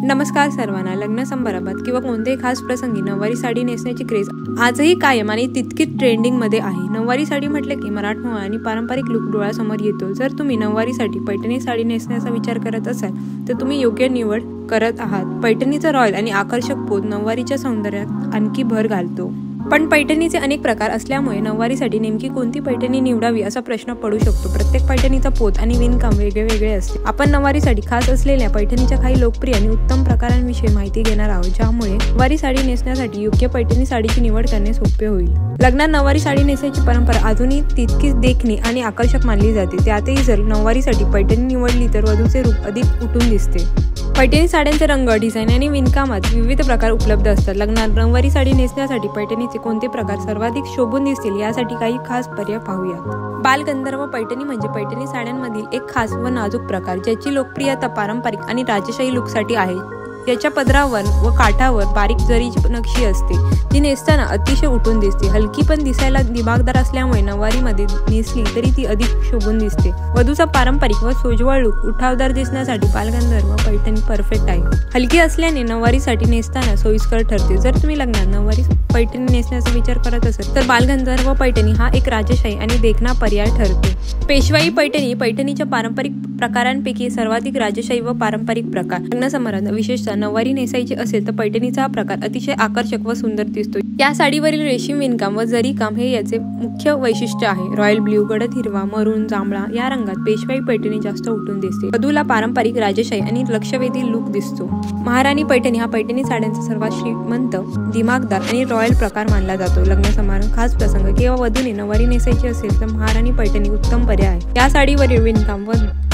नमस्कार सर्वांना। लग्न समारंभात किंवा कोणत्याही खास प्रसंगी नऊवारी साडी नेसण्याची क्रेज आजही कायम आणि तितकीच ट्रेंडिंग मध्ये आहे। नऊवारी साडी म्हटले की मराठमोळा आणि पारंपरिक लुक डोळ्यासमोर येतो। जर तुम्ही नऊवारीसाठी पैठणी साडी नेसण्याचा विचार करत असाल तर तुम्ही योग्य निवड करत आहात। पैठणीचा रॉयल आणि आकर्षक पोत नऊवारीच्या सौंदर्यात आणखी भर घालतो। पण पैठणीचे अनेक प्रकार असल्यामुळे नऊवारीसाठी नेमकी कोणती पैठणी निवडावी असा प्रश्न पडू शकतो। प्रत्येक पैठणीचा पोत आणि विणकाम वेगळे असते। आपण नऊवारीसाठी खास असलेल्या पैठणीच्या काही लोकप्रिय आणि उत्तम प्रकारांविषयी माहिती घेणार आहोत, ज्यामुळे नऊवारी साडी नेसण्यासाठी योग्य पैठणी साडीची निवड करणे सोपे होईल। लग्नात नऊवारी साडी नेसण्याची परंपरा अजूनही तितकीच देखणी आणि आकर्षक मानली जाते। त्यातही जर नऊवारीसाठी पैठणी निवडली तर वधूचे रूप अधिक उठून दिसते। पैठणी साड्यांचे रंग, डिझाईन आणि विणकामात विविध प्रकार उपलब्ध असतात। लग्नात नऊवारी साडी नेसण्यासाठी पैठणीचे कोणते प्रकार सर्वाधिक शोभून दिसतील यासाठी काही खास पर्याय पाहूयात। बालगंधर्व पैठणी म्हणजे पैठणी साड्यांमधील एक खास व नाजूक प्रकार, ज्याची लोकप्रियता पारंपरिक आणि राजशाही लुकसाठी आहे। याच्या पदरावर व काठावर बारीक जरीची नक्षी असते, जी नेसताना अतिशय उठून दिसते। हलकी पण दिसायला दिमागदार असल्यामुळे नऊवारीमध्ये नेसली तरी ती अधिक शोभून दिसते। वधूचा पारंपरिक व सोज्वळ लुक उठावदार दिसण्यासाठी बालगंधर्व पैठणी परफेक्ट आहे। हलकी असल्याने नऊवारीसाठी नेसताना सोयीस्कर ठरते। जर तुम्ही लग्नात नऊवारी पैठणी नेसण्याचा विचार करत असाल तर बालगंधर्व पैठणी हा एक राजशाही आणि देखणा पर्याय ठरतो। पेशवाई पैठणी पैठणीच्या पारंपरिक प्रकारांपैकी सर्वाधिक राजशाही व पारंपरिक प्रकार। लग्न समारंभात विशेषतः नऊवारी नेसायची असेल तर पैठणीचा हा प्रकार अतिशय आकर्षक व सुंदर दिसतो। या साडीवरील रेशीम विणकाम व जरी काम हे याचे मुख्य वैशिष्ट्य आहे। रॉयल ब्ल्यू, गडद हिरवा, मरून, जांभळा या रंगात पेशवाई पैठणी जास्त उठून दिसते। वधूला पारंपरिक राजशाही आणि लक्षवेधी लुक दिसतो। महाराणी पैठणी हा पैठणी साड्यांचा सर्वात श्रीमंत, दिमागदार आणि रॉयल प्रकार मानला जातो। लग्न समारंभ, खास प्रसंग किंवा वधूने नऊवारी नेसायची असेल तर महाराणी पैठणी उत्तम पर्याय आहे। या साडीवरील विणकाम व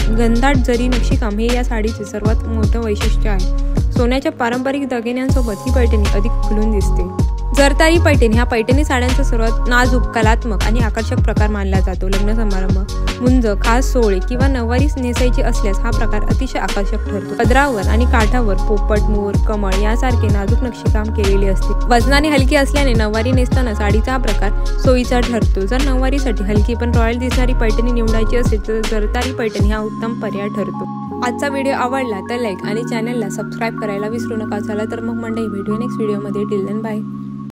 घनदाट जरी नक्षीकाम हे या साडीचे सर्वात मोठं वैशिष्ट्य आहे। सोन्याच्या पारंपरिक दागिन्यांसोबत ही पैठणी अधिक खुलून दिसते। जरतारी पैठणी हा पैठणी साड्यांचा सर्वात नाजूक, कलात्मक आणि आकर्षक प्रकार मानला जातो। लग्न समारंभ, मुंज, खास सोहळे किंवा नऊवारी नेसायची असल्यास हा प्रकार अतिशय आकर्षक ठरतो। पदरावर आणि काठावर पोपट, मोर, कमळ यासारखे नाजूक नक्षीकाम केलेले असते। वजनाने हलकी असल्याने नऊवारी नेसताना साडीचा हा प्रकार सोयीचा ठरतो। जर नऊवारीसाठी हलकी पण रॉयल दिसणारी पैठणी निवडायची असेल तर जरतारी पैठणी हा उत्तम पर्याय ठरतो। आजचा व्हिडिओ आवडला तर लाईक आणि चॅनलला सबस्क्राईब करायला विसरू नका। चला तर मग मंडळी, भेटूया नेक्स्ट व्हिडिओमध्ये। Till then bye.